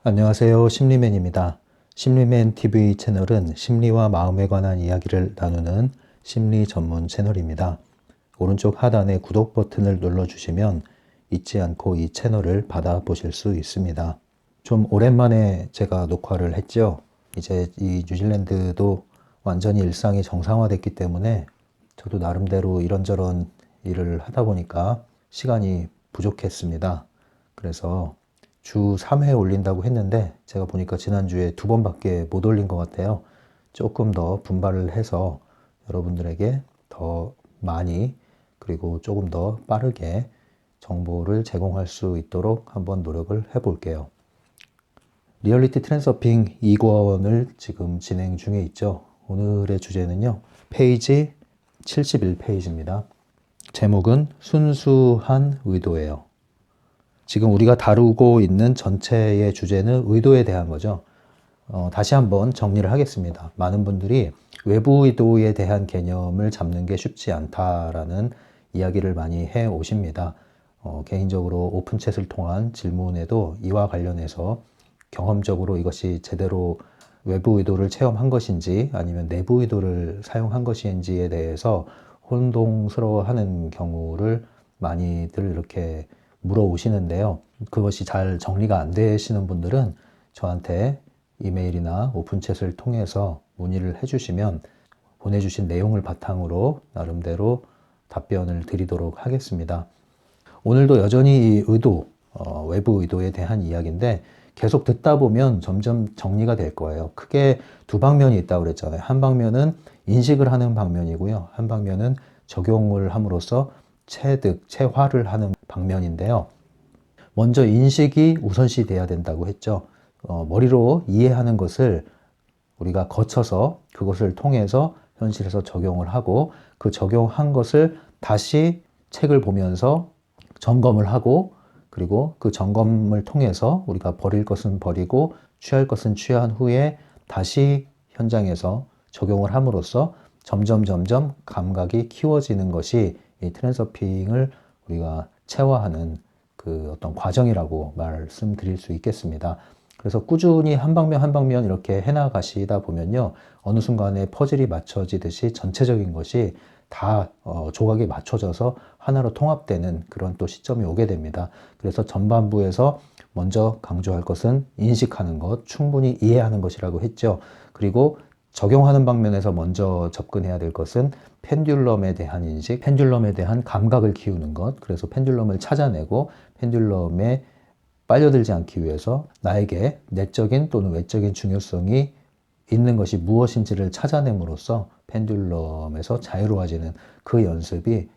안녕하세요. 심리맨입니다. 심리맨 TV 채널은 심리와 마음에 관한 이야기를 나누는 심리 전문 채널입니다. 오른쪽 하단의 구독 버튼을 눌러주시면 잊지 않고 이 채널을 받아보실 수 있습니다. 좀 오랜만에 제가 녹화를 했죠. 이제 이 뉴질랜드도 완전히 일상이 정상화됐기 때문에 저도 나름대로 이런저런 일을 하다 보니까 시간이 부족했습니다. 그래서 주 3회 올린다고 했는데 제가 보니까 지난주에 2번밖에 못 올린 것 같아요. 조금 더 분발을 해서 여러분들에게 더 많이 그리고 조금 더 빠르게 정보를 제공할 수 있도록 한번 노력을 해볼게요. 리얼리티 트랜서핑 2권을 지금 진행 중에 있죠. 오늘의 주제는요. 페이지 71페이지입니다. 제목은 순수한 의도예요. 지금 우리가 다루고 있는 전체의 주제는 의도에 대한 거죠. 다시 한번 정리를 하겠습니다. 많은 분들이 외부 의도에 대한 개념을 잡는 게 쉽지 않다라는 이야기를 많이 해 오십니다. 개인적으로 오픈챗을 통한 질문에도 이와 관련해서 경험적으로 이것이 제대로 외부 의도를 체험한 것인지 아니면 내부 의도를 사용한 것인지에 대해서 혼동스러워하는 경우를 많이들 이렇게 물어오시는데요. 그것이 잘 정리가 안 되시는 분들은 저한테 이메일이나 오픈챗을 통해서 문의를 해주시면 보내주신 내용을 바탕으로 나름대로 답변을 드리도록 하겠습니다. 오늘도 여전히 이 의도, 외부 의도에 대한 이야기인데 계속 듣다 보면 점점 정리가 될 거예요. 크게 두 방면이 있다고 그랬잖아요. 한 방면은 인식을 하는 방면이고요. 한 방면은 적용을 함으로써 체득, 체화를 하는 방면인데요. 먼저 인식이 우선시 돼야 된다고 했죠. 머리로 이해하는 것을 우리가 거쳐서 그것을 통해서 현실에서 적용을 하고 그 적용한 것을 다시 책을 보면서 점검을 하고 그리고 그 점검을 통해서 우리가 버릴 것은 버리고 취할 것은 취한 후에 다시 현장에서 적용을 함으로써 점점 감각이 키워지는 것이 이 트랜서핑을 우리가 체화하는 그 어떤 과정이라고 말씀드릴 수 있겠습니다. 그래서 꾸준히 한 방면 이렇게 해나가시다 보면요. 어느 순간에 퍼즐이 맞춰지듯이 전체적인 것이 다 조각이 맞춰져서 하나로 통합되는 그런 또 시점이 오게 됩니다. 그래서 전반부에서 먼저 강조할 것은 인식하는 것, 충분히 이해하는 것이라고 했죠. 그리고 적용하는 방면에서 먼저 접근해야 될 것은 펜듈럼에 대한 인식, 펜듈럼에 대한 감각을 키우는 것. 그래서 펜듈럼을 찾아내고 펜듈럼에 빨려들지 않기 위해서 나에게 내적인 또는 외적인 중요성이 있는 것이 무엇인지를 찾아냄으로써 펜듈럼에서 자유로워지는 그 연습이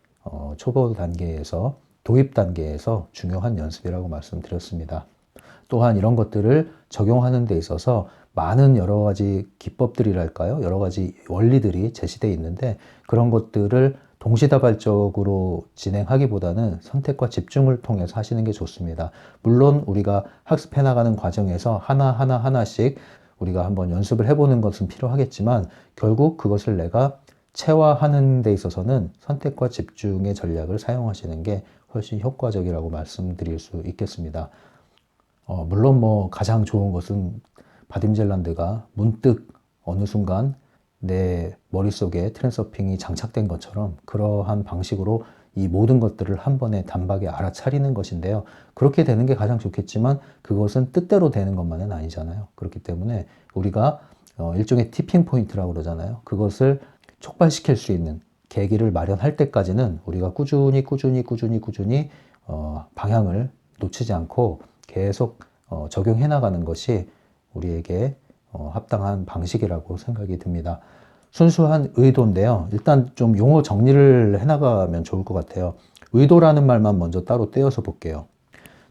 초보 단계에서 도입 단계에서 중요한 연습이라고 말씀드렸습니다. 또한 이런 것들을 적용하는 데 있어서 많은 여러 가지 기법들이랄까요? 여러 가지 원리들이 제시되어 있는데 그런 것들을 동시다발적으로 진행하기보다는 선택과 집중을 통해서 하시는 게 좋습니다. 물론 우리가 학습해 나가는 과정에서 하나씩 우리가 한번 연습을 해보는 것은 필요하겠지만 결국 그것을 내가 체화하는 데 있어서는 선택과 집중의 전략을 사용하시는 게 훨씬 효과적이라고 말씀드릴 수 있겠습니다. 물론 뭐 가장 좋은 것은 바딤젤란드가 문득 어느 순간 내 머릿속에 트랜서핑이 장착된 것처럼 그러한 방식으로 이 모든 것들을 한 번에 단박에 알아차리는 것인데요. 그렇게 되는 게 가장 좋겠지만 그것은 뜻대로 되는 것만은 아니잖아요. 그렇기 때문에 우리가 일종의 티핑 포인트라고 그러잖아요. 그것을 촉발시킬 수 있는 계기를 마련할 때까지는 우리가 꾸준히 방향을 놓치지 않고 계속 적용해 나가는 것이 우리에게 합당한 방식이라고 생각이 듭니다. 순수한 의도인데요. 일단 좀 용어 정리를 해나가면 좋을 것 같아요. 의도라는 말만 먼저 따로 떼어서 볼게요.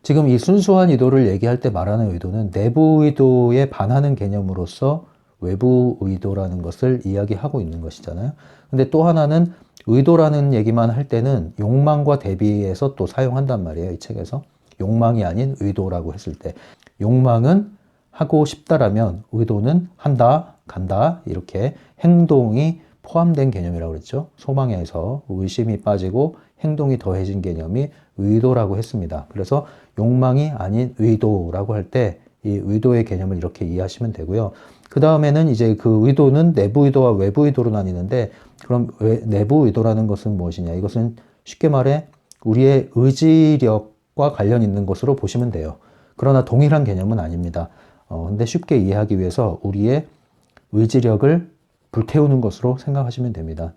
지금 이 순수한 의도를 얘기할 때 말하는 의도는 내부 의도에 반하는 개념으로서 외부 의도라는 것을 이야기하고 있는 것이잖아요. 근데 또 하나는 의도라는 얘기만 할 때는 욕망과 대비해서 또 사용한단 말이에요. 이 책에서. 욕망이 아닌 의도라고 했을 때. 욕망은 하고 싶다라면 의도는 한다, 간다 이렇게 행동이 포함된 개념이라고 그랬죠. 소망에서 의심이 빠지고 행동이 더해진 개념이 의도라고 했습니다. 그래서 욕망이 아닌 의도라고 할 때 이 의도의 개념을 이렇게 이해하시면 되고요. 그 다음에는 이제 그 의도는 내부 의도와 외부 의도로 나뉘는데, 그럼 내부 의도라는 것은 무엇이냐? 이것은 쉽게 말해 우리의 의지력과 관련 있는 것으로 보시면 돼요. 그러나 동일한 개념은 아닙니다. 근데 쉽게 이해하기 위해서 우리의 의지력을 불태우는 것으로 생각하시면 됩니다.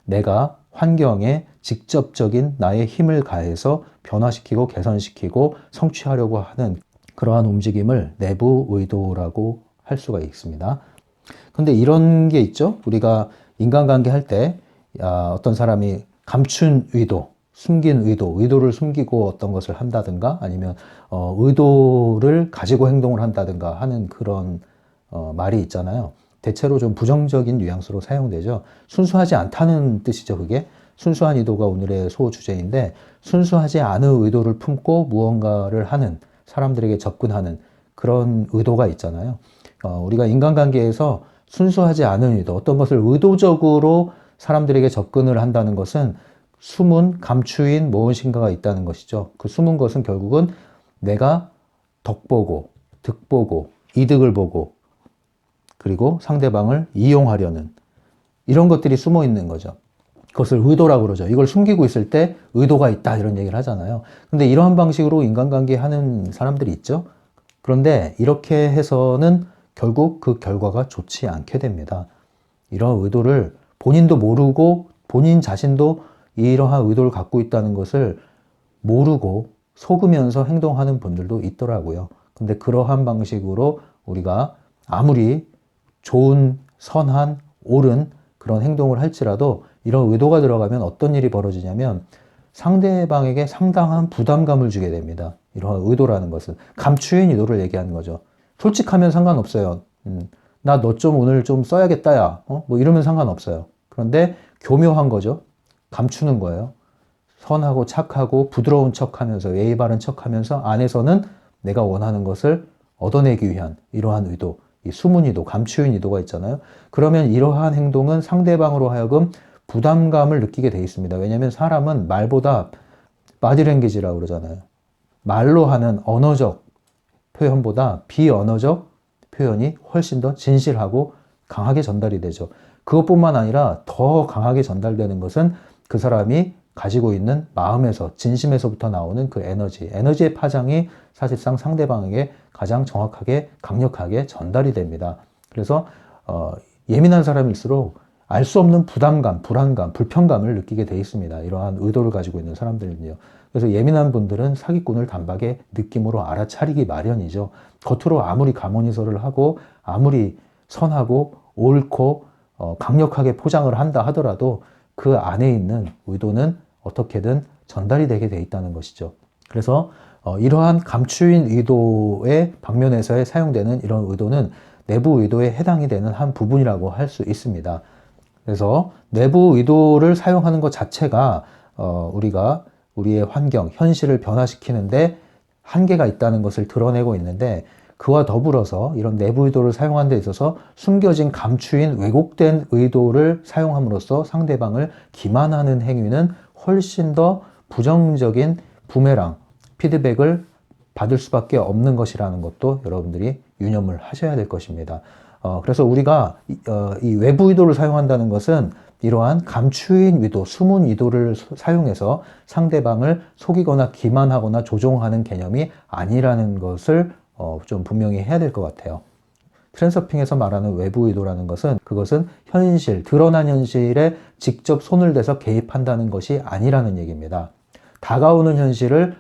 내가 환경에 직접적인 나의 힘을 가해서 변화시키고 개선시키고 성취하려고 하는 그러한 움직임을 내부 의도라고 할 수가 있습니다. 근데 이런 게 있죠. 우리가 인간관계 할 때 어떤 사람이 감춘 의도, 숨긴 의도를 숨기고 어떤 것을 한다든가 아니면 의도를 가지고 행동을 한다든가 하는 그런 말이 있잖아요. 대체로 좀 부정적인 뉘앙스로 사용되죠. 순수하지 않다는 뜻이죠, 그게. 순수한 의도가 오늘의 소주제인데, 순수하지 않은 의도를 품고 무언가를 하는, 사람들에게 접근하는 그런 의도가 있잖아요. 우리가 인간관계에서 순수하지 않은 의도, 어떤 것을 의도적으로 사람들에게 접근을 한다는 것은 숨은 감추인 무엇인가가 있다는 것이죠. 그 숨은 것은 결국은 내가 덕보고, 득보고, 이득을 보고, 그리고 상대방을 이용하려는 이런 것들이 숨어 있는 거죠. 그것을 의도라고 그러죠. 이걸 숨기고 있을 때 의도가 있다 이런 얘기를 하잖아요. 근데 이러한 방식으로 인간관계 하는 사람들이 있죠. 그런데 이렇게 해서는 결국 그 결과가 좋지 않게 됩니다. 이러한 의도를 본인도 모르고 본인 자신도 이러한 의도를 갖고 있다는 것을 모르고 속으면서 행동하는 분들도 있더라고요. 근데 그러한 방식으로 우리가 아무리 좋은, 선한, 옳은 그런 행동을 할지라도 이런 의도가 들어가면 어떤 일이 벌어지냐면 상대방에게 상당한 부담감을 주게 됩니다. 이러한 의도라는 것은 감추인 의도를 얘기하는 거죠. 솔직하면 상관없어요. 나 너 좀 오늘 좀 써야겠다 야. 뭐 이러면 상관없어요. 그런데 교묘한 거죠. 감추는 거예요. 선하고 착하고 부드러운 척하면서 예의 바른 척하면서 안에서는 내가 원하는 것을 얻어내기 위한 이러한 의도, 이 숨은 의도, 감추인 의도가 있잖아요. 그러면 이러한 행동은 상대방으로 하여금 부담감을 느끼게 돼 있습니다. 왜냐하면 사람은 말보다 바디랭귀지라고 그러잖아요. 말로 하는 언어적 표현보다 비언어적 표현이 훨씬 더 진실하고 강하게 전달이 되죠. 그것뿐만 아니라 더 강하게 전달되는 것은 그 사람이 가지고 있는 마음에서, 진심에서부터 나오는 그 에너지의 파장이 사실상 상대방에게 가장 정확하게, 강력하게 전달이 됩니다. 그래서 예민한 사람일수록 알 수 없는 부담감, 불안감, 불편감을 느끼게 돼 있습니다. 이러한 의도를 가지고 있는 사람들은요. 그래서 예민한 분들은 사기꾼을 단박에 느낌으로 알아차리기 마련이죠. 겉으로 아무리 가모니서를 하고 아무리 선하고 옳고 강력하게 포장을 한다 하더라도 그 안에 있는 의도는 어떻게든 전달이 되게 돼 있다는 것이죠. 그래서 이러한 감추인 의도의 방면에서 사용되는 이런 의도는 내부 의도에 해당이 되는 한 부분이라고 할 수 있습니다. 그래서 내부 의도를 사용하는 것 자체가 우리가 우리의 환경, 현실을 변화시키는데 한계가 있다는 것을 드러내고 있는데, 그와 더불어서 이런 내부 의도를 사용하는 데 있어서 숨겨진 감추인 왜곡된 의도를 사용함으로써 상대방을 기만하는 행위는 훨씬 더 부정적인 부메랑, 피드백을 받을 수밖에 없는 것이라는 것도 여러분들이 유념을 하셔야 될 것입니다. 그래서 우리가 이 외부 의도를 사용한다는 것은 이러한 감추인 의도, 숨은 의도를 사용해서 상대방을 속이거나 기만하거나 조종하는 개념이 아니라는 것을 좀 분명히 해야 될 것 같아요. 트랜서핑에서 말하는 외부 의도라는 것은 그것은 현실, 드러난 현실에 직접 손을 대서 개입한다는 것이 아니라는 얘기입니다. 다가오는 현실을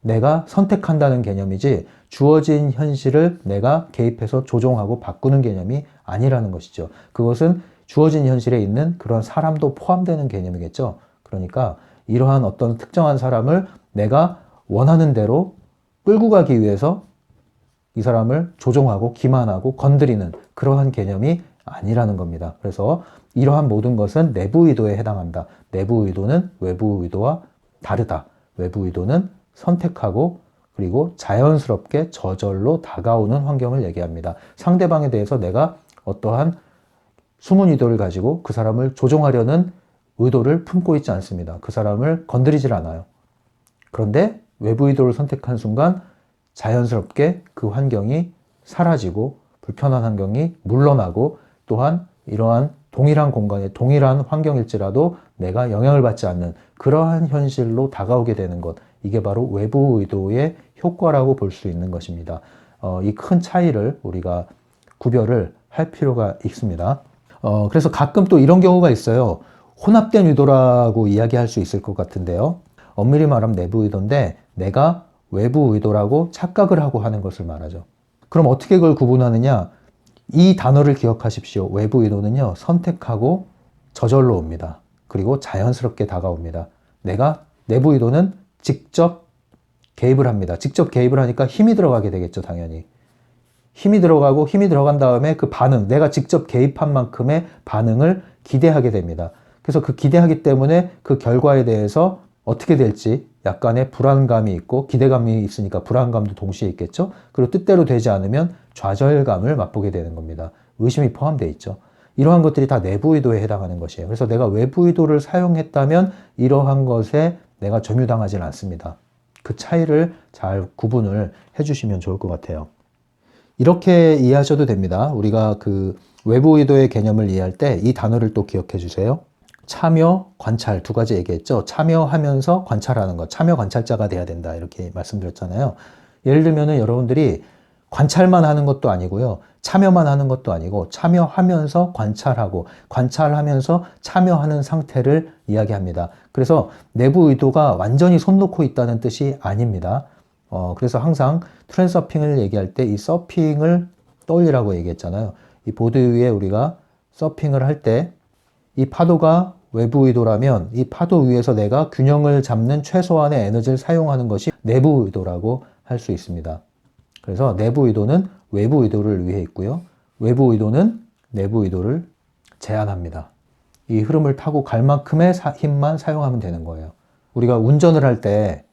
내가 선택한다는 개념이지 주어진 현실을 내가 개입해서 조종하고 바꾸는 개념이 아니라는 것이죠. 그것은 주어진 현실에 있는 그런 사람도 포함되는 개념이겠죠. 그러니까 이러한 어떤 특정한 사람을 내가 원하는 대로 끌고 가기 위해서 이 사람을 조종하고 기만하고 건드리는 그러한 개념이 아니라는 겁니다. 그래서 이러한 모든 것은 내부 의도에 해당한다. 내부 의도는 외부 의도와 다르다. 외부 의도는 선택하고 그리고 자연스럽게 저절로 다가오는 환경을 얘기합니다. 상대방에 대해서 내가 어떠한 숨은 의도를 가지고 그 사람을 조종하려는 의도를 품고 있지 않습니다. 그 사람을 건드리질 않아요. 그런데 외부 의도를 선택한 순간 자연스럽게 그 환경이 사라지고 불편한 환경이 물러나고 또한 이러한 동일한 공간에 동일한 환경일지라도 내가 영향을 받지 않는 그러한 현실로 다가오게 되는 것. 이게 바로 외부 의도의 효과라고 볼 수 있는 것입니다. 이 큰 차이를 우리가 구별을 할 필요가 있습니다. 그래서 가끔 또 이런 경우가 있어요. 혼합된 의도라고 이야기할 수 있을 것 같은데요. 엄밀히 말하면 내부 의도인데 내가 외부 의도라고 착각을 하고 하는 것을 말하죠. 그럼 어떻게 그걸 구분하느냐? 이 단어를 기억하십시오. 외부 의도는요, 선택하고 저절로 옵니다. 그리고 자연스럽게 다가옵니다. 내가 내부 의도는 직접 개입을 합니다. 직접 개입을 하니까 힘이 들어가게 되겠죠, 당연히. 힘이 들어가고 힘이 들어간 다음에 그 반응, 내가 직접 개입한 만큼의 반응을 기대하게 됩니다. 그래서 그 기대하기 때문에 그 결과에 대해서 어떻게 될지 약간의 불안감이 있고 기대감이 있으니까 불안감도 동시에 있겠죠. 그리고 뜻대로 되지 않으면 좌절감을 맛보게 되는 겁니다. 의심이 포함되어 있죠. 이러한 것들이 다 내부 의도에 해당하는 것이에요. 그래서 내가 외부 의도를 사용했다면 이러한 것에 내가 점유당하지는 않습니다. 그 차이를 잘 구분을 해주시면 좋을 것 같아요. 이렇게 이해하셔도 됩니다. 우리가 그 외부 의도의 개념을 이해할 때 이 단어를 또 기억해 주세요. 참여, 관찰 두 가지 얘기했죠. 참여하면서 관찰하는 것, 참여 관찰자가 돼야 된다 이렇게 말씀드렸잖아요. 예를 들면은 여러분들이 관찰만 하는 것도 아니고요. 참여만 하는 것도 아니고 참여하면서 관찰하고 관찰하면서 참여하는 상태를 이야기합니다. 그래서 내부 의도가 완전히 손 놓고 있다는 뜻이 아닙니다. 그래서 항상 트랜서핑을 얘기할 때 이 서핑을 떠올리라고 얘기했잖아요. 이 보드 위에 우리가 서핑을 할 때 이 파도가 외부 의도라면 이 파도 위에서 내가 균형을 잡는 최소한의 에너지를 사용하는 것이 내부 의도라고 할 수 있습니다. 그래서 내부 의도는 외부 의도를 위해 있고요. 외부 의도는 내부 의도를 제한합니다. 이 흐름을 타고 갈 만큼의 힘만 사용하면 되는 거예요. 우리가 운전을 할 때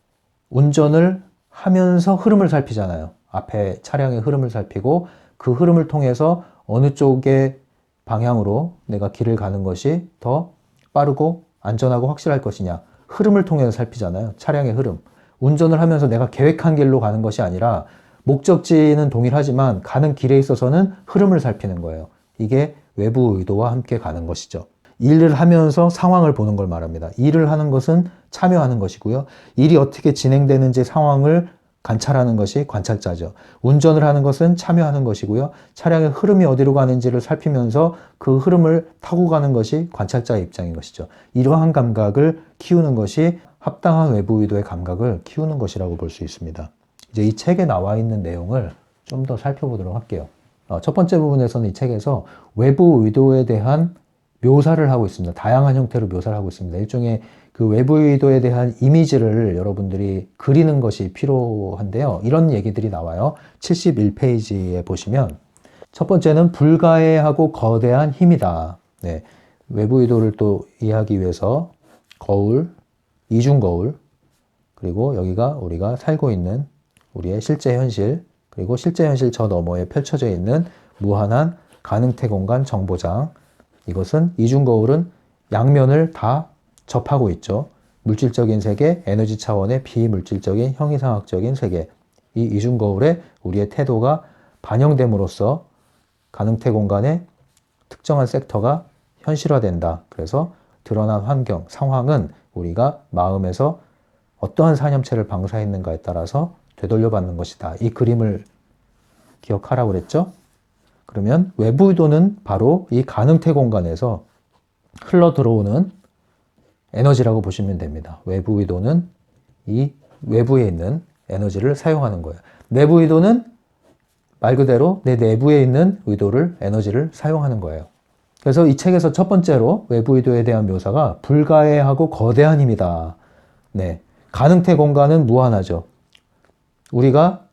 운전을 하면서 흐름을 살피잖아요. 앞에 차량의 흐름을 살피고 그 흐름을 통해서 어느 쪽의 방향으로 내가 길을 가는 것이 더 빠르고 안전하고 확실할 것이냐. 흐름을 통해서 살피잖아요. 차량의 흐름. 운전을 하면서 내가 계획한 길로 가는 것이 아니라 목적지는 동일하지만 가는 길에 있어서는 흐름을 살피는 거예요. 이게 외부 의도와 함께 가는 것이죠. 일을 하면서 상황을 보는 걸 말합니다. 일을 하는 것은 참여하는 것이고요. 일이 어떻게 진행되는지 상황을 관찰하는 것이 관찰자죠. 운전을 하는 것은 참여하는 것이고요. 차량의 흐름이 어디로 가는지를 살피면서 그 흐름을 타고 가는 것이 관찰자의 입장인 것이죠. 이러한 감각을 키우는 것이 합당한 외부 의도의 감각을 키우는 것이라고 볼 수 있습니다. 이제 이 책에 나와 있는 내용을 좀 더 살펴보도록 할게요. 첫 번째 부분에서는 이 책에서 외부 의도에 대한 묘사를 하고 있습니다. 다양한 형태로 묘사를 하고 있습니다. 일종의 그 외부 의도에 대한 이미지를 여러분들이 그리는 것이 필요한데요. 이런 얘기들이 나와요. 71페이지에 보시면 첫 번째는 불가해하고 거대한 힘이다. 네, 외부 의도를 또 이해하기 위해서 거울, 이중 거울, 그리고 여기가 우리가 살고 있는 우리의 실제 현실, 그리고 실제 현실 저 너머에 펼쳐져 있는 무한한 가능태 공간 정보장. 이것은 이중 거울은 양면을 다 접하고 있죠. 물질적인 세계, 에너지 차원의 비물질적인 형이상학적인 세계. 이 이중 거울에 우리의 태도가 반영됨으로써 가능태 공간의 특정한 섹터가 현실화된다. 그래서 드러난 환경, 상황은 우리가 마음에서 어떠한 사념체를 방사했는가에 따라서 되돌려받는 것이다. 이 그림을 기억하라고 그랬죠? 그러면 외부 의도는 바로 이 가능태 공간에서 흘러 들어오는 에너지라고 보시면 됩니다. 외부 의도는 이 외부에 있는 에너지를 사용하는 거예요. 내부 의도는 말 그대로 내 내부에 있는 의도를, 에너지를 사용하는 거예요. 그래서 이 책에서 첫 번째로 외부 의도에 대한 묘사가 불가해하고 거대한 힘이다. 네, 가능태 공간은 무한하죠. 우리가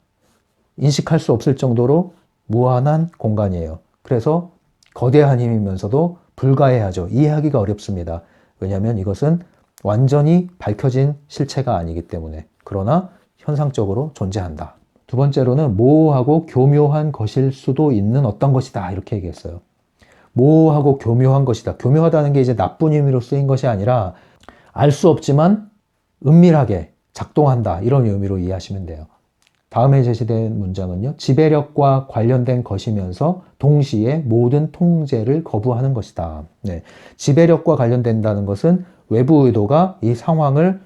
인식할 수 없을 정도로 무한한 공간이에요. 그래서 거대한 힘이면서도 불가해하죠. 이해하기가 어렵습니다. 왜냐하면 이것은 완전히 밝혀진 실체가 아니기 때문에. 그러나 현상적으로 존재한다. 두 번째로는 모호하고 교묘한 것일 수도 있는 어떤 것이다. 이렇게 얘기했어요. 모호하고 교묘한 것이다. 교묘하다는 게 이제 나쁜 의미로 쓰인 것이 아니라 알 수 없지만 은밀하게 작동한다. 이런 의미로 이해하시면 돼요. 다음에 제시된 문장은요. 지배력과 관련된 것이면서 동시에 모든 통제를 거부하는 것이다. 네. 지배력과 관련된다는 것은 외부 의도가 이 상황을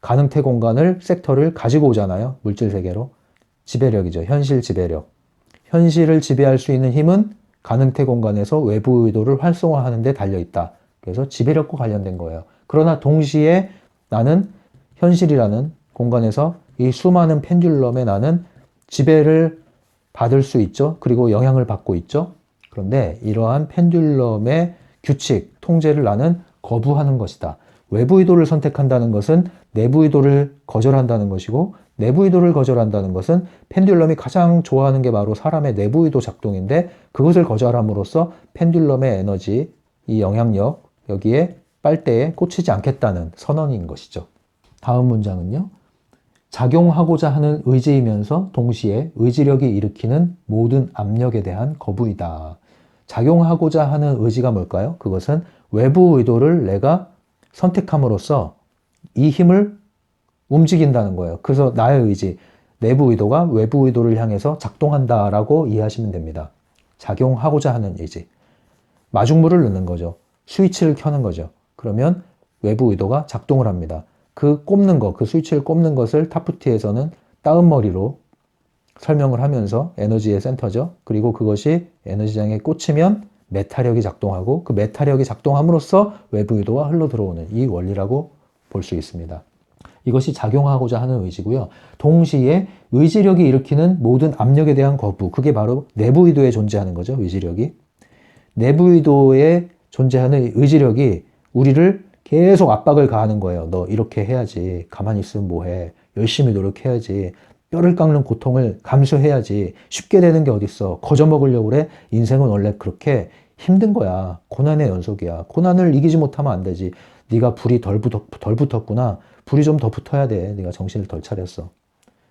가능태 공간을 섹터를 가지고 오잖아요. 물질 세계로. 지배력이죠. 현실 지배력. 현실을 지배할 수 있는 힘은 가능태 공간에서 외부 의도를 활성화하는 데 달려있다. 그래서 지배력과 관련된 거예요. 그러나 동시에 나는 현실이라는 공간에서 이 수많은 펜듈럼에 나는 지배를 받을 수 있죠. 그리고 영향을 받고 있죠. 그런데 이러한 펜듈럼의 규칙, 통제를 나는 거부하는 것이다. 외부 의도를 선택한다는 것은 내부 의도를 거절한다는 것이고, 내부 의도를 거절한다는 것은 펜듈럼이 가장 좋아하는 게 바로 사람의 내부 의도 작동인데, 그것을 거절함으로써 펜듈럼의 에너지, 이 영향력, 여기에 빨대에 꽂히지 않겠다는 선언인 것이죠. 다음 문장은요. 작용하고자 하는 의지이면서 동시에 의지력이 일으키는 모든 압력에 대한 거부이다. 작용하고자 하는 의지가 뭘까요? 그것은 외부 의도를 내가 선택함으로써 이 힘을 움직인다는 거예요. 그래서 나의 의지, 내부 의도가 외부 의도를 향해서 작동한다라고 이해하시면 됩니다. 작용하고자 하는 의지. 마중물을 넣는 거죠. 스위치를 켜는 거죠. 그러면 외부 의도가 작동을 합니다. 그 꼽는 것, 그 스위치를 꼽는 것을 타프티에서는 따은머리로 설명을 하면서 에너지의 센터죠. 그리고 그것이 에너지장에 꽂히면 메타력이 작동하고 그 메타력이 작동함으로써 외부 의도가 흘러 들어오는 이 원리라고 볼 수 있습니다. 이것이 작용하고자 하는 의지고요. 동시에 의지력이 일으키는 모든 압력에 대한 거부, 그게 바로 내부 의도에 존재하는 거죠. 의지력이. 내부 의도에 존재하는 의지력이 우리를 계속 압박을 가하는 거예요. 너 이렇게 해야지. 가만히 있으면 뭐해. 열심히 노력해야지. 뼈를 깎는 고통을 감수해야지. 쉽게 되는 게 어딨어. 거저 먹으려고 그래. 인생은 원래 그렇게 힘든 거야. 고난의 연속이야. 고난을 이기지 못하면 안 되지. 네가 불이 덜 붙었구나. 불이 좀 더 붙어야 돼. 네가 정신을 덜 차렸어.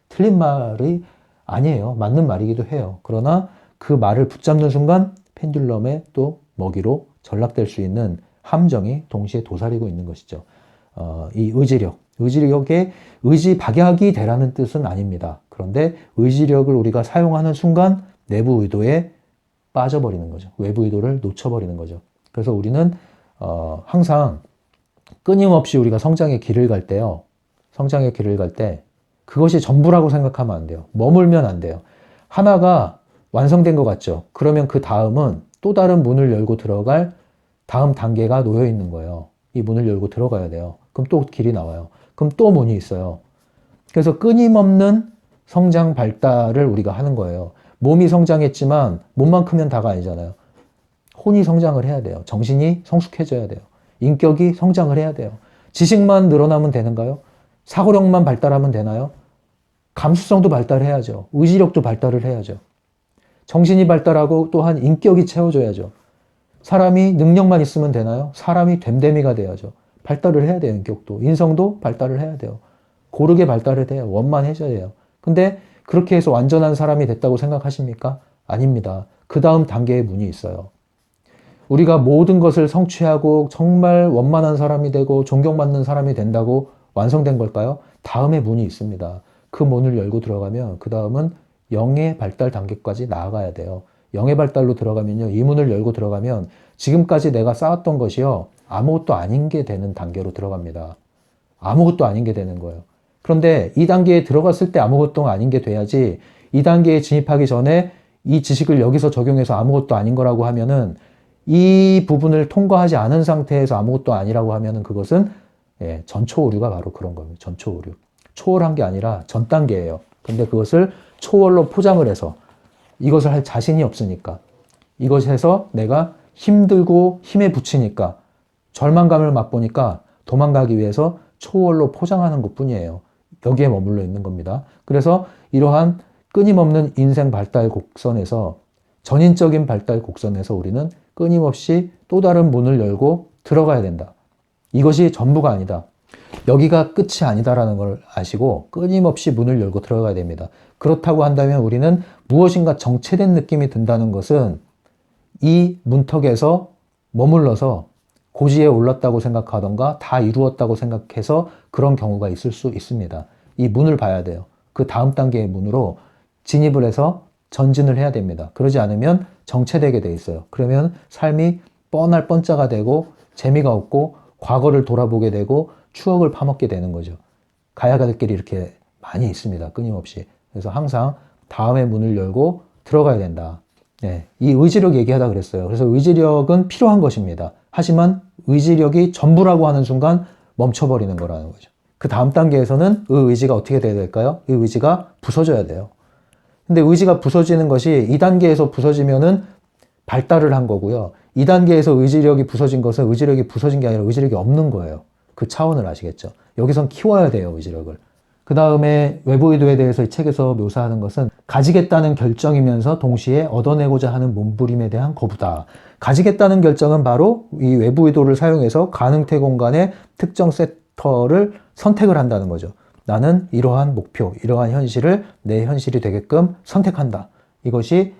틀린 말이 아니에요. 맞는 말이기도 해요. 그러나 그 말을 붙잡는 순간 펜듈럼의 또 먹이로 전락될 수 있는 함정이 동시에 도사리고 있는 것이죠. 이 의지력에 의지박약이 되라는 뜻은 아닙니다. 그런데 의지력을 우리가 사용하는 순간 내부 의도에 빠져버리는 거죠. 외부 의도를 놓쳐버리는 거죠. 그래서 우리는 항상 끊임없이 우리가 성장의 길을 갈 때요. 성장의 길을 갈 때 그것이 전부라고 생각하면 안 돼요. 머물면 안 돼요. 하나가 완성된 것 같죠. 그러면 그 다음은 또 다른 문을 열고 들어갈 다음 단계가 놓여 있는 거예요. 이 문을 열고 들어가야 돼요. 그럼 또 길이 나와요. 그럼 또 문이 있어요. 그래서 끊임없는 성장 발달을 우리가 하는 거예요. 몸이 성장했지만 몸만 크면 다가 아니잖아요. 혼이 성장을 해야 돼요. 정신이 성숙해져야 돼요. 인격이 성장을 해야 돼요. 지식만 늘어나면 되는가요? 사고력만 발달하면 되나요? 감수성도 발달해야죠. 의지력도 발달을 해야죠. 정신이 발달하고 또한 인격이 채워져야죠. 사람이 능력만 있으면 되나요? 사람이 됨됨이가 돼야죠. 발달을 해야 돼요. 인격도. 인성도 발달을 해야 돼요. 고르게 발달을 해요. 원만해져야 돼요. 근데 그렇게 해서 완전한 사람이 됐다고 생각하십니까? 아닙니다. 그 다음 단계의 문이 있어요. 우리가 모든 것을 성취하고 정말 원만한 사람이 되고 존경받는 사람이 된다고 완성된 걸까요? 다음에 문이 있습니다. 그 문을 열고 들어가면 그 다음은 영의 발달 단계까지 나아가야 돼요. 영의 발달로 들어가면요. 이 문을 열고 들어가면 지금까지 내가 쌓았던 것이요. 아무것도 아닌 게 되는 단계로 들어갑니다. 아무것도 아닌 게 되는 거예요. 그런데 이 단계에 들어갔을 때 아무것도 아닌 게 돼야지 이 단계에 진입하기 전에 이 지식을 여기서 적용해서 아무것도 아닌 거라고 하면은 이 부분을 통과하지 않은 상태에서 아무것도 아니라고 하면은 그것은 전초오류가 바로 그런 겁니다. 전초오류. 초월한 게 아니라 전 단계예요. 근데 그것을 초월로 포장을 해서 이것을 할 자신이 없으니까 이것에서 내가 힘들고 힘에 부치니까 절망감을 맛보니까 도망가기 위해서 초월로 포장하는 것 뿐이에요. 여기에 머물러 있는 겁니다. 그래서 이러한 끊임없는 인생 발달 곡선에서 전인적인 발달 곡선에서 우리는 끊임없이 또 다른 문을 열고 들어가야 된다. 이것이 전부가 아니다. 여기가 끝이 아니다라는 걸 아시고 끊임없이 문을 열고 들어가야 됩니다. 그렇다고 한다면 우리는 무엇인가 정체된 느낌이 든다는 것은 이 문턱에서 머물러서 고지에 올랐다고 생각하던가 다 이루었다고 생각해서 그런 경우가 있을 수 있습니다. 이 문을 봐야 돼요. 그 다음 단계의 문으로 진입을 해서 전진을 해야 됩니다. 그러지 않으면 정체되게 돼 있어요. 그러면 삶이 뻔할 뻔짜가 되고 재미가 없고 과거를 돌아보게 되고 추억을 파먹게 되는 거죠. 가야 갈 길이 이렇게 많이 있습니다. 끊임없이. 그래서 항상 다음의 문을 열고 들어가야 된다. 네, 이 의지력 얘기하다 그랬어요. 그래서 의지력은 필요한 것입니다. 하지만 의지력이 전부라고 하는 순간 멈춰버리는 거라는 거죠. 그 다음 단계에서는 그 의지가 어떻게 돼야 될까요? 이 의지가 부서져야 돼요. 근데 의지가 부서지는 것이 2단계에서 부서지면은 발달을 한 거고요. 2단계에서 의지력이 부서진 것은 의지력이 부서진 게 아니라 의지력이 없는 거예요. 그 차원을 아시겠죠? 여기선 키워야 돼요, 의지력을. 그 다음에 외부 의도에 대해서 이 책에서 묘사하는 것은 가지겠다는 결정이면서 동시에 얻어내고자 하는 몸부림에 대한 거부다. 가지겠다는 결정은 바로 이 외부 의도를 사용해서 가능태 공간의 특정 섹터를 선택을 한다는 거죠. 나는 이러한 목표, 이러한 현실을 내 현실이 되게끔 선택한다. 이것이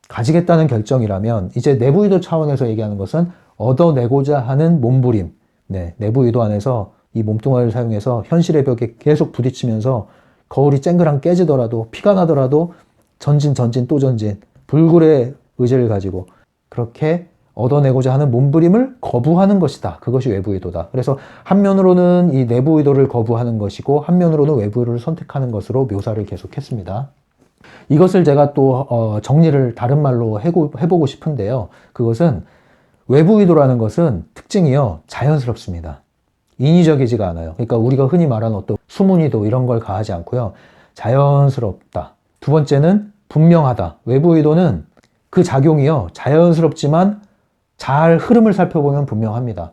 가지겠다는 결정이라면 이제 내부 의도 차원에서 얘기하는 것은 얻어내고자 하는 몸부림. 네, 내부 의도 안에서 이 몸뚱아리를 사용해서 현실의 벽에 계속 부딪히면서 거울이 쨍그랑 깨지더라도 피가 나더라도 전진 또 전진 불굴의 의지를 가지고 그렇게 얻어내고자 하는 몸부림을 거부하는 것이다. 그것이 외부 의도다. 그래서 한면으로는 이 내부 의도를 거부하는 것이고 한면으로는 외부 의도를 선택하는 것으로 묘사를 계속했습니다. 이것을 제가 또 정리를 다른 말로 해보고 싶은데요. 그것은 외부 의도라는 것은 특징이요. 자연스럽습니다. 인위적이지가 않아요. 그러니까 우리가 흔히 말하는 어떤 숨은 의도 이런 걸 가하지 않고요. 자연스럽다. 두 번째는 분명하다. 외부 의도는 그 작용이요. 자연스럽지만 잘 흐름을 살펴보면 분명합니다.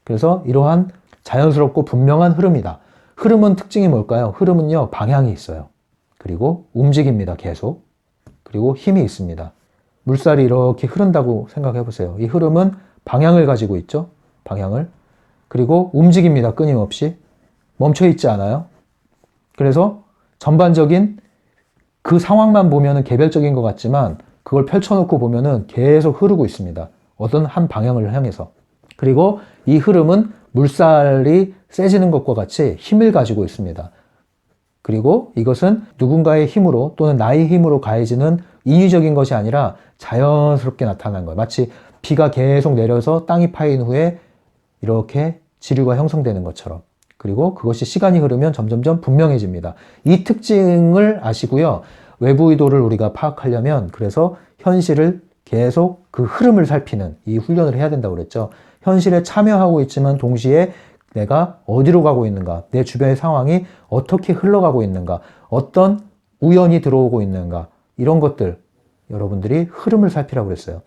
그래서 이러한 자연스럽고 분명한 흐름이다. 흐름은 특징이 뭘까요? 흐름은요. 방향이 있어요. 그리고 움직입니다. 계속. 그리고 힘이 있습니다. 물살이 이렇게 흐른다고 생각해 보세요. 이 흐름은 방향을 가지고 있죠. 방향을. 그리고 움직입니다. 끊임없이. 멈춰 있지 않아요. 그래서 전반적인 그 상황만 보면은 개별적인 것 같지만 그걸 펼쳐놓고 보면은 계속 흐르고 있습니다. 어떤 한 방향을 향해서. 그리고 이 흐름은 물살이 세지는 것과 같이 힘을 가지고 있습니다. 그리고 이것은 누군가의 힘으로 또는 나의 힘으로 가해지는 인위적인 것이 아니라 자연스럽게 나타난 거예요. 마치 비가 계속 내려서 땅이 파인 후에 이렇게 지류가 형성되는 것처럼. 그리고 그것이 시간이 흐르면 점점점 분명해집니다. 이 특징을 아시고요. 외부 의도를 우리가 파악하려면 그래서 현실을 계속 그 흐름을 살피는 이 훈련을 해야 된다고 그랬죠. 현실에 참여하고 있지만 동시에 내가 어디로 가고 있는가, 내 주변의 상황이 어떻게 흘러가고 있는가, 어떤 우연이 들어오고 있는가, 이런 것들 여러분들이 흐름을 살피라고 그랬어요.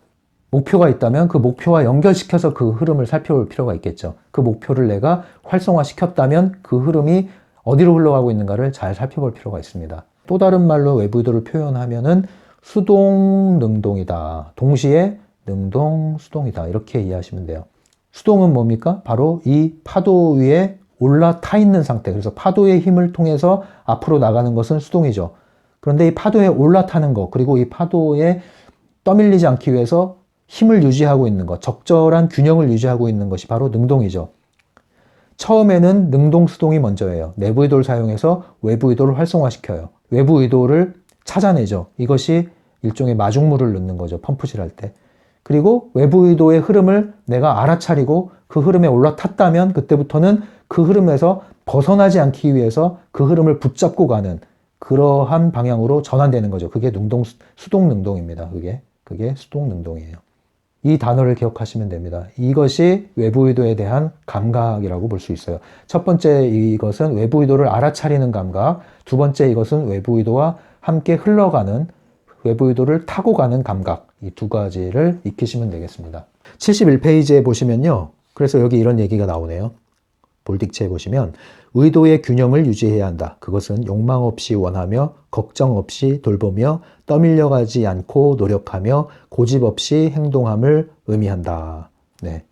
목표가 있다면 그 목표와 연결시켜서 그 흐름을 살펴볼 필요가 있겠죠. 그 목표를 내가 활성화시켰다면 그 흐름이 어디로 흘러가고 있는가를 잘 살펴볼 필요가 있습니다. 또 다른 말로 외부 의도를 표현하면은 수동, 능동이다. 동시에 능동, 수동이다. 이렇게 이해하시면 돼요. 수동은 뭡니까? 바로 이 파도 위에 올라타 있는 상태. 그래서 파도의 힘을 통해서 앞으로 나가는 것은 수동이죠. 그런데 이 파도에 올라타는 것, 그리고 이 파도에 떠밀리지 않기 위해서 힘을 유지하고 있는 것, 적절한 균형을 유지하고 있는 것이 바로 능동이죠. 처음에는 능동, 수동이 먼저예요. 내부 의도를 사용해서 외부 의도를 활성화시켜요. 외부 의도를 찾아내죠. 이것이 일종의 마중물을 넣는 거죠. 펌프질 할 때. 그리고 외부 의도의 흐름을 내가 알아차리고 그 흐름에 올라탔다면 그때부터는 그 흐름에서 벗어나지 않기 위해서 그 흐름을 붙잡고 가는 그러한 방향으로 전환되는 거죠. 그게 수동 능동입니다. 그게 수동 능동이에요. 이 단어를 기억하시면 됩니다. 이것이 외부 의도에 대한 감각이라고 볼 수 있어요. 첫 번째 이것은 외부 의도를 알아차리는 감각, 두 번째 이것은 외부 의도와 함께 흘러가는 외부 의도를 타고 가는 감각, 이 두 가지를 익히시면 되겠습니다. 71페이지에 보시면요. 그래서 여기 이런 얘기가 나오네요. 볼딕체에 보시면 의도의 균형을 유지해야 한다. 그것은 욕망 없이 원하며 걱정 없이 돌보며 떠밀려가지 않고 노력하며 고집 없이 행동함을 의미한다. 네.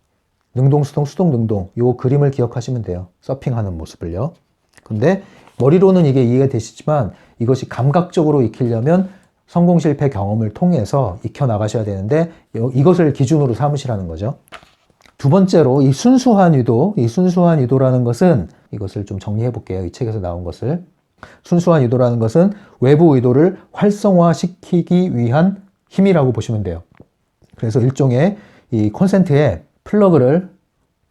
능동, 수동, 수동, 능동. 요 그림을 기억하시면 돼요. 서핑하는 모습을요. 근데 머리로는 이게 이해가 되시지만 이것이 감각적으로 익히려면 성공 실패 경험을 통해서 익혀 나가셔야 되는데 이것을 기준으로 삼으시라는 거죠. 두 번째로 이 순수한 의도라는 것은 이것을 좀 정리해 볼게요. 이 책에서 나온 것을. 순수한 의도라는 것은 외부 의도를 활성화시키기 위한 힘이라고 보시면 돼요. 그래서 일종의 이 콘센트에 플러그를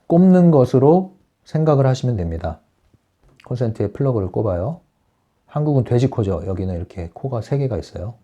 꼽는 것으로 생각을 하시면 됩니다. 콘센트에 플러그를 꼽아요. 한국은 돼지코죠. 여기는 이렇게 코가 3개가 있어요.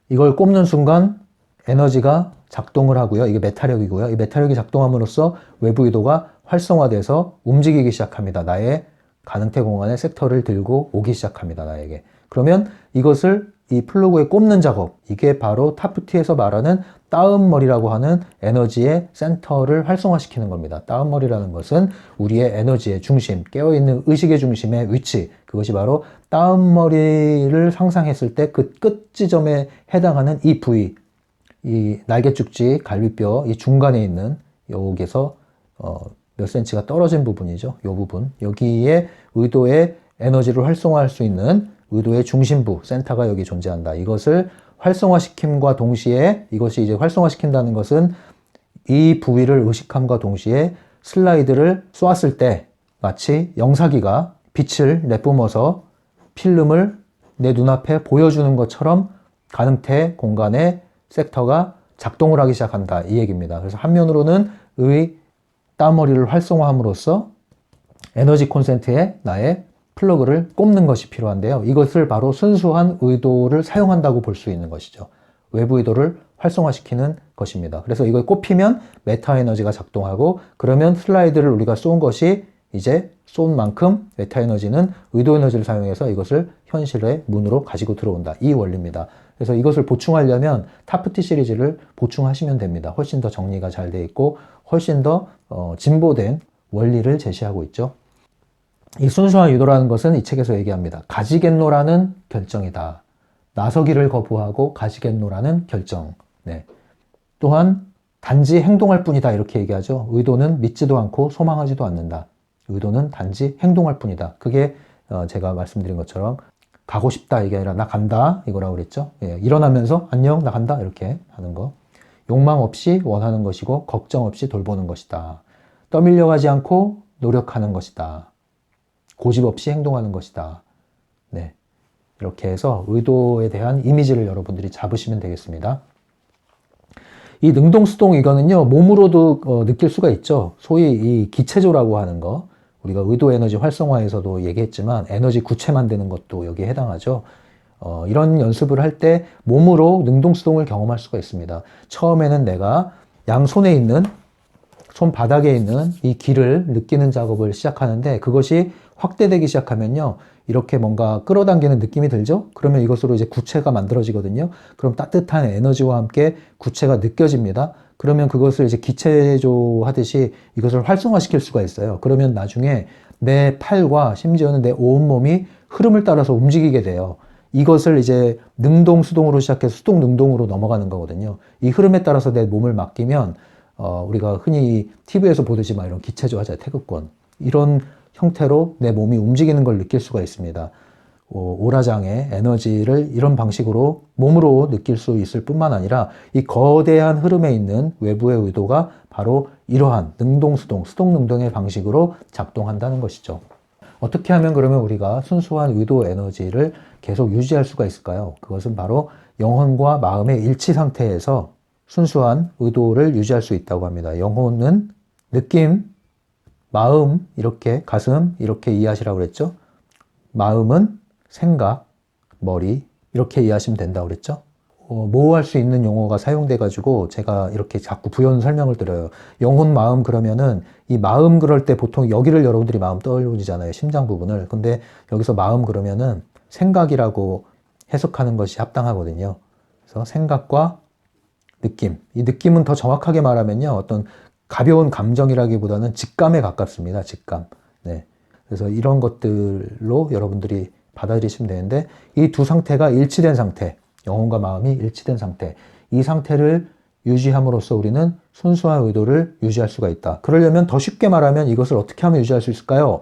이걸 꼽는 순간 에너지가 작동을 하고요. 이게 메타력이고요. 이 메타력이 작동함으로써 외부 의도가 활성화돼서 움직이기 시작합니다. 나의 가능태 공간의 섹터를 들고 오기 시작합니다. 나에게. 그러면 이것을 이 플러그에 꼽는 작업, 이게 바로 타프티에서 말하는 다운머리라고 하는 에너지의 센터를 활성화시키는 겁니다. 다운머리라는 것은 우리의 에너지의 중심, 깨어있는 의식의 중심의 위치, 그것이 바로 다운머리를 상상했을 때 그 끝 지점에 해당하는 이 부위, 이 날개축지, 갈비뼈, 이 중간에 있는 여기서 몇 센치가 떨어진 부분이죠. 이 부분, 여기에 의도의 에너지를 활성화할 수 있는 의도의 중심부, 센터가 여기 존재한다. 이것을 활성화시킴과 동시에, 이것이 이제 활성화시킨다는 것은 이 부위를 의식함과 동시에 슬라이드를 쏘았을 때 마치 영사기가 빛을 내뿜어서 필름을 내 눈앞에 보여주는 것처럼 가능태 공간의 섹터가 작동을 하기 시작한다. 이 얘기입니다. 그래서 한면으로는 다운머리를 활성화함으로써 에너지 콘센트에 나의 플러그를 꼽는 것이 필요한데요. 이것을 바로 순수한 의도를 사용한다고 볼 수 있는 것이죠. 외부 의도를 활성화시키는 것입니다. 그래서 이걸 꼽히면 메타 에너지가 작동하고, 그러면 슬라이드를 우리가 쏜 것이 이제 쏜 만큼 메타 에너지는 의도 에너지를 사용해서 이것을 현실의 문으로 가지고 들어온다. 이 원리입니다. 그래서 이것을 보충하려면 타프티 시리즈를 보충하시면 됩니다. 훨씬 더 정리가 잘 되어 있고 훨씬 더 진보된 원리를 제시하고 있죠. 이 순수한 의도라는 것은 이 책에서 얘기합니다. 가지겠노라는 결정이다. 나서기를 거부하고 가지겠노라는 결정. 네. 또한 단지 행동할 뿐이다. 이렇게 얘기하죠. 의도는 믿지도 않고 소망하지도 않는다. 의도는 단지 행동할 뿐이다. 그게 제가 말씀드린 것처럼 가고 싶다 이게 아니라 나 간다 이거라고 그랬죠. 예, 일어나면서 안녕 나 간다 이렇게 하는 거. 욕망 없이 원하는 것이고 걱정 없이 돌보는 것이다. 떠밀려가지 않고 노력하는 것이다. 고집 없이 행동하는 것이다. 네, 이렇게 해서 의도에 대한 이미지를 여러분들이 잡으시면 되겠습니다. 이 능동수동 이거는요 몸으로도 느낄 수가 있죠. 소위 이 기체조라고 하는 거, 우리가 의도 에너지 활성화에서도 얘기했지만 에너지 구체 만드는 것도 여기에 해당하죠. 이런 연습을 할 때 몸으로 능동수동을 경험할 수가 있습니다. 처음에는 내가 양손에 있는, 손바닥에 있는 이 기를 느끼는 작업을 시작하는데, 그것이 확대되기 시작하면요 이렇게 뭔가 끌어당기는 느낌이 들죠. 그러면 이것으로 이제 구체가 만들어지거든요. 그럼 따뜻한 에너지와 함께 구체가 느껴집니다. 그러면 그것을 이제 기체조 하듯이 이것을 활성화시킬 수가 있어요. 그러면 나중에 내 팔과 심지어는 내 온몸이 흐름을 따라서 움직이게 돼요. 이것을 이제 능동 수동으로 시작해서 수동 능동으로 넘어가는 거거든요. 이 흐름에 따라서 내 몸을 맡기면 우리가 흔히 TV에서 보듯이 막 이런 기체조 하자, 태극권, 이런 형태로 내 몸이 움직이는 걸 느낄 수가 있습니다. 오라장의 에너지를 이런 방식으로 몸으로 느낄 수 있을 뿐만 아니라 이 거대한 흐름에 있는 외부의 의도가 바로 이러한 능동수동, 수동능동의 방식으로 작동한다는 것이죠. 어떻게 하면 그러면 우리가 순수한 의도 에너지를 계속 유지할 수가 있을까요? 그것은 바로 영혼과 마음의 일치 상태에서 순수한 의도를 유지할 수 있다고 합니다. 영혼은 느낌, 마음, 이렇게 가슴 이렇게 이해하시라고 그랬죠. 마음은 생각, 머리 이렇게 이해하시면 된다고 그랬죠. 모호할 수 있는 용어가 사용돼 가지고 제가 이렇게 자꾸 부연 설명을 드려요. 영혼, 마음 그러면은 이 마음 그럴 때 보통 여기를 여러분들이 마음 떠올리잖아요. 심장 부분을. 근데 여기서 마음 그러면은 생각이라고 해석하는 것이 합당하거든요. 그래서 생각과 느낌, 이 느낌은 더 정확하게 말하면요 어떤 가벼운 감정이라기보다는 직감에 가깝습니다. 직감. 네. 그래서 이런 것들로 여러분들이 받아들이시면 되는데, 이 두 상태가 일치된 상태, 영혼과 마음이 일치된 상태, 이 상태를 유지함으로써 우리는 순수한 의도를 유지할 수가 있다. 그러려면 더 쉽게 말하면 이것을 어떻게 하면 유지할 수 있을까요?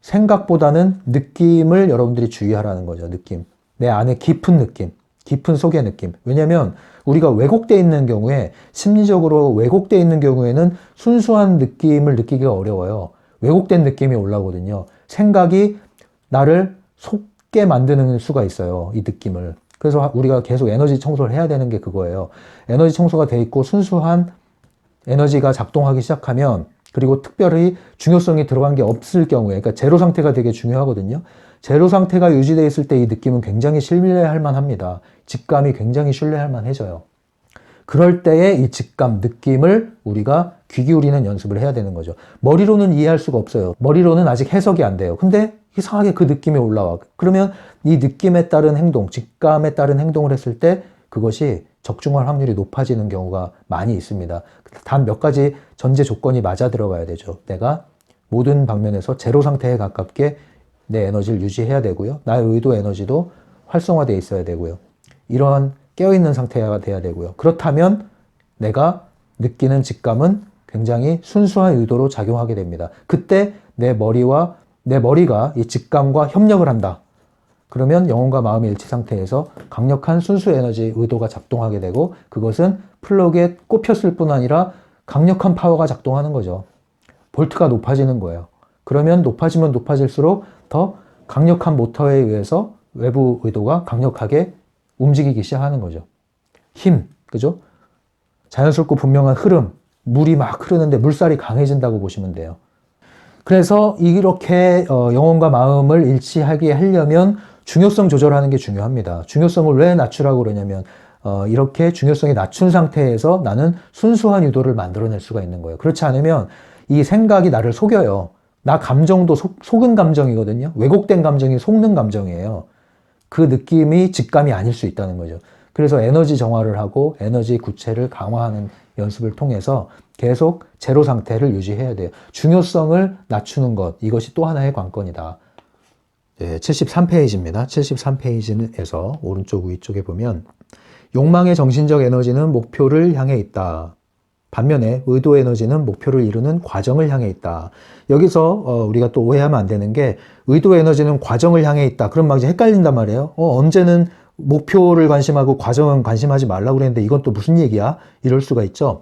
생각보다는 느낌을 여러분들이 주의하라는 거죠. 느낌. 내 안에 깊은 느낌, 깊은 속의 느낌. 왜냐하면 우리가 왜곡되어 있는 경우에, 심리적으로 왜곡되어 있는 경우에는 순수한 느낌을 느끼기가 어려워요. 왜곡된 느낌이 올라오거든요. 생각이 나를 쉽게 만드는 수가 있어요. 이 느낌을. 그래서 우리가 계속 에너지 청소를 해야 되는 게 그거예요. 에너지 청소가 돼 있고 순수한 에너지가 작동하기 시작하면, 그리고 특별히 중요성이 들어간 게 없을 경우에, 그러니까 제로 상태가 되게 중요하거든요. 제로 상태가 유지되어 있을 때 이 느낌은 굉장히 신뢰할 만합니다. 직감이 굉장히 신뢰할 만해져요. 그럴 때의 이 직감, 느낌을 우리가 귀 기울이는 연습을 해야 되는 거죠. 머리로는 이해할 수가 없어요. 머리로는 아직 해석이 안 돼요. 근데 이상하게 그 느낌이 올라와. 그러면 이 느낌에 따른 행동, 직감에 따른 행동을 했을 때 그것이 적중할 확률이 높아지는 경우가 많이 있습니다. 단 몇 가지 전제 조건이 맞아 들어가야 되죠. 내가 모든 방면에서 제로 상태에 가깝게 내 에너지를 유지해야 되고요. 나의 의도 에너지도 활성화되어 있어야 되고요. 이러한 깨어있는 상태가 돼야 되고요. 그렇다면 내가 느끼는 직감은 굉장히 순수한 의도로 작용하게 됩니다. 그때 내 머리가 이 직감과 협력을 한다. 그러면 영혼과 마음의 일치 상태에서 강력한 순수 에너지 의도가 작동하게 되고, 그것은 플러그에 꼽혔을 뿐 아니라 강력한 파워가 작동하는 거죠. 볼트가 높아지는 거예요. 그러면 높아지면 높아질수록 더 강력한 모터에 의해서 외부 의도가 강력하게 움직이기 시작하는 거죠. 힘, 그죠? 자연스럽고 분명한 흐름, 물이 막 흐르는데 물살이 강해진다고 보시면 돼요. 그래서 이렇게 영혼과 마음을 일치하게 하려면 중요성 조절하는 게 중요합니다. 중요성을 왜 낮추라고 그러냐면 이렇게 중요성이 낮춘 상태에서 나는 순수한 유도를 만들어낼 수가 있는 거예요. 그렇지 않으면 이 생각이 나를 속여요. 나 감정도 속은 감정이거든요. 왜곡된 감정이 속는 감정이에요. 그 느낌이 직감이 아닐 수 있다는 거죠. 그래서 에너지 정화를 하고 에너지 구체를 강화하는 연습을 통해서 계속 제로 상태를 유지해야 돼요. 중요성을 낮추는 것, 이것이 또 하나의 관건이다. 네, 73페이지입니다. 73페이지에서 오른쪽 위쪽에 보면 욕망의 정신적 에너지는 목표를 향해 있다. 반면에 의도 에너지는 목표를 이루는 과정을 향해 있다. 여기서 우리가 또 오해하면 안 되는 게, 의도 에너지는 과정을 향해 있다. 그럼 막 이제 헷갈린단 말이에요. 언제는 목표를 관심하고 과정은 관심하지 말라고 그랬는데 이건 또 무슨 얘기야? 이럴 수가 있죠.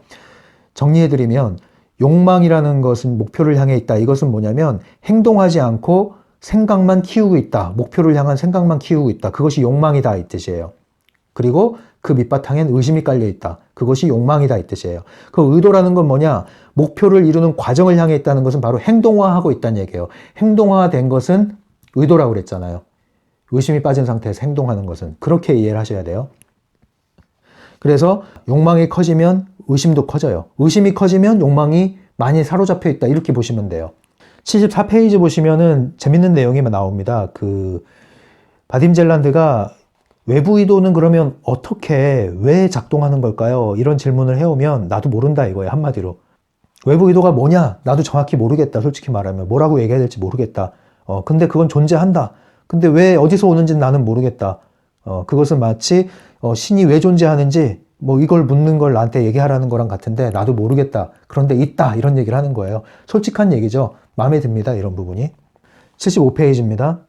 정리해드리면 욕망이라는 것은 목표를 향해 있다. 이것은 뭐냐면 행동하지 않고 생각만 키우고 있다. 목표를 향한 생각만 키우고 있다. 그것이 욕망이다 이 뜻이에요. 그리고 그 밑바탕엔 의심이 깔려 있다. 그것이 욕망이다 이 뜻이에요. 그 의도라는 건 뭐냐? 목표를 이루는 과정을 향해 있다는 것은 바로 행동화하고 있다는 얘기예요. 행동화된 것은 의도라고 그랬잖아요. 의심이 빠진 상태에서 행동하는 것은. 그렇게 이해를 하셔야 돼요. 그래서 욕망이 커지면 의심도 커져요. 의심이 커지면 욕망이 많이 사로잡혀 있다. 이렇게 보시면 돼요. 74페이지 보시면은 재밌는 내용이 나옵니다. 바딤 젤란드가 외부 의도는 그러면 어떻게, 왜 작동하는 걸까요? 이런 질문을 해오면 나도 모른다 이거예요. 한마디로. 외부 의도가 뭐냐? 나도 정확히 모르겠다. 솔직히 말하면. 뭐라고 얘기해야 될지 모르겠다. 근데 그건 존재한다. 근데 왜 어디서 오는지는 나는 모르겠다. 그것은 마치 신이 왜 존재하는지 이걸 묻는 걸 나한테 얘기하라는 거랑 같은데 나도 모르겠다. 그런데 있다. 이런 얘기를 하는 거예요. 솔직한 얘기죠. 마음에 듭니다. 이런 부분이. 75페이지입니다.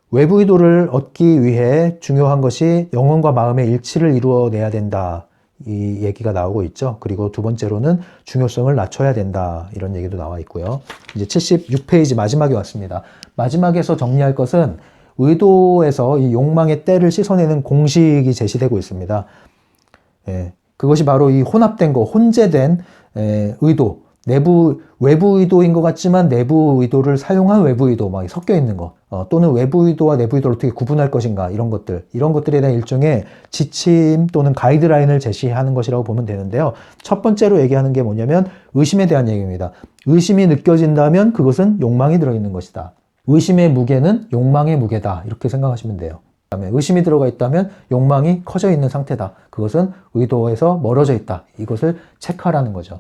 외부 의도를 얻기 위해 중요한 것이 영혼과 마음의 일치를 이루어내야 된다. 이 얘기가 나오고 있죠. 그리고 두 번째로는 중요성을 낮춰야 된다. 이런 얘기도 나와 있고요. 이제 76페이지 마지막에 왔습니다. 마지막에서 정리할 것은 의도에서 이 욕망의 때를 씻어내는 공식이 제시되고 있습니다. 그것이 바로 이 혼합된 거, 혼재된 의도, 외부 의도인 것 같지만 내부 의도를 사용한 외부 의도, 막 섞여 있는 거, 또는 외부 의도와 내부 의도를 어떻게 구분할 것인가, 이런 것들에 대한 일종의 지침 또는 가이드라인을 제시하는 것이라고 보면 되는데요. 첫 번째로 얘기하는 게 뭐냐면 의심에 대한 얘기입니다. 의심이 느껴진다면 그것은 욕망이 들어있는 것이다. 의심의 무게는 욕망의 무게다. 이렇게 생각하시면 돼요. 그다음에 의심이 들어가 있다면 욕망이 커져 있는 상태다. 그것은 의도에서 멀어져 있다. 이것을 체크하라는 거죠.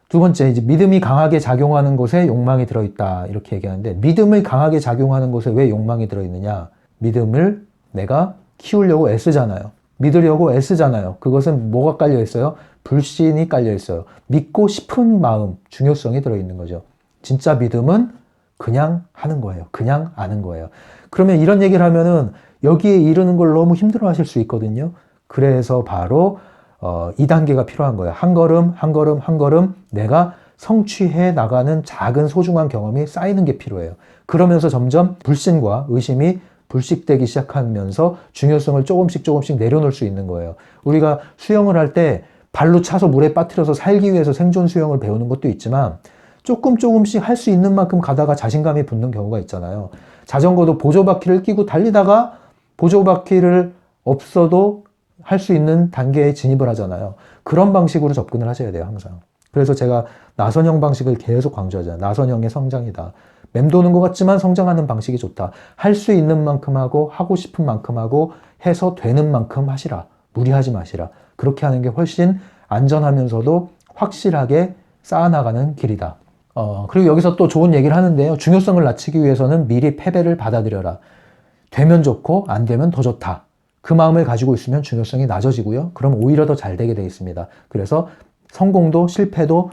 두 번째, 이제 믿음이 강하게 작용하는 곳에 욕망이 들어있다. 이렇게 얘기하는데, 믿음을 강하게 작용하는 곳에 왜 욕망이 들어있느냐? 믿음을 내가 키우려고 애쓰잖아요. 믿으려고 애쓰잖아요. 그것은 뭐가 깔려 있어요? 불신이 깔려 있어요. 믿고 싶은 마음, 중요성이 들어있는 거죠. 진짜 믿음은 그냥 하는 거예요. 그냥 아는 거예요. 그러면 이런 얘기를 하면은 여기에 이르는 걸 너무 힘들어 하실 수 있거든요. 그래서 바로 2단계가 필요한 거예요. 한 걸음, 한 걸음, 한 걸음 내가 성취해 나가는 작은 소중한 경험이 쌓이는 게 필요해요. 그러면서 점점 불신과 의심이 불식되기 시작하면서 중요성을 조금씩 내려놓을 수 있는 거예요. 우리가 수영을 할 때 발로 차서 물에 빠뜨려서 살기 위해서 생존 수영을 배우는 것도 있지만 조금씩 할 수 있는 만큼 가다가 자신감이 붙는 경우가 있잖아요. 자전거도 보조바퀴를 끼고 달리다가 보조바퀴를 없어도 할 수 있는 단계에 진입을 하잖아요. 그런 방식으로 접근을 하셔야 돼요, 항상. 그래서 제가 나선형 방식을 계속 강조하잖아요. 나선형의 성장이다. 맴도는 것 같지만 성장하는 방식이 좋다. 할 수 있는 만큼 하고 하고 싶은 만큼 하고 해서 되는 만큼 하시라. 무리하지 마시라. 그렇게 하는 게 훨씬 안전하면서도 확실하게 쌓아나가는 길이다. 그리고 여기서 또 좋은 얘기를 하는데요. 중요성을 낮추기 위해서는 미리 패배를 받아들여라. 되면 좋고 안 되면 더 좋다. 그 마음을 가지고 있으면 중요성이 낮아지고요. 그럼 오히려 더 잘 되게 돼 있습니다. 그래서 성공도 실패도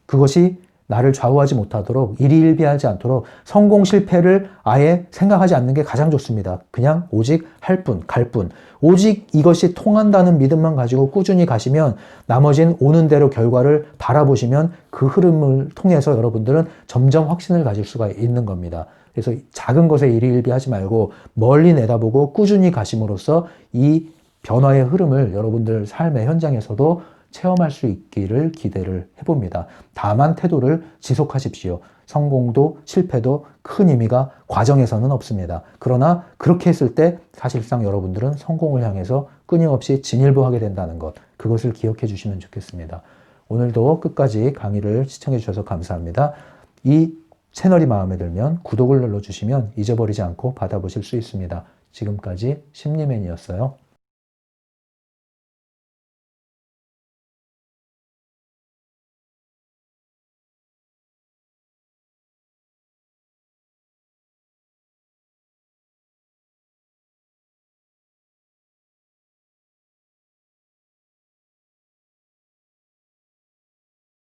그것이 나를 좌우하지 못하도록 일희일비하지 않도록 성공 실패를 아예 생각하지 않는 게 가장 좋습니다. 그냥 오직 할 뿐, 갈 뿐. 오직 이것이 통한다는 믿음만 가지고 꾸준히 가시면 나머진 오는 대로 결과를 바라보시면 그 흐름을 통해서 여러분들은 점점 확신을 가질 수가 있는 겁니다. 그래서 작은 것에 일희일비하지 말고 멀리 내다보고 꾸준히 가심으로써 이 변화의 흐름을 여러분들 삶의 현장에서도 체험할 수 있기를 기대를 해봅니다. 다만 태도를 지속하십시오. 성공도 실패도 큰 의미가 과정에서는 없습니다. 그러나 그렇게 했을 때 사실상 여러분들은 성공을 향해서 끊임없이 진일보하게 된다는 것, 그것을 기억해 주시면 좋겠습니다. 오늘도 끝까지 강의를 시청해 주셔서 감사합니다. 이 채널이 마음에 들면 구독을 눌러주시면 잊어버리지 않고 받아보실 수 있습니다. 지금까지 심리맨이었어요.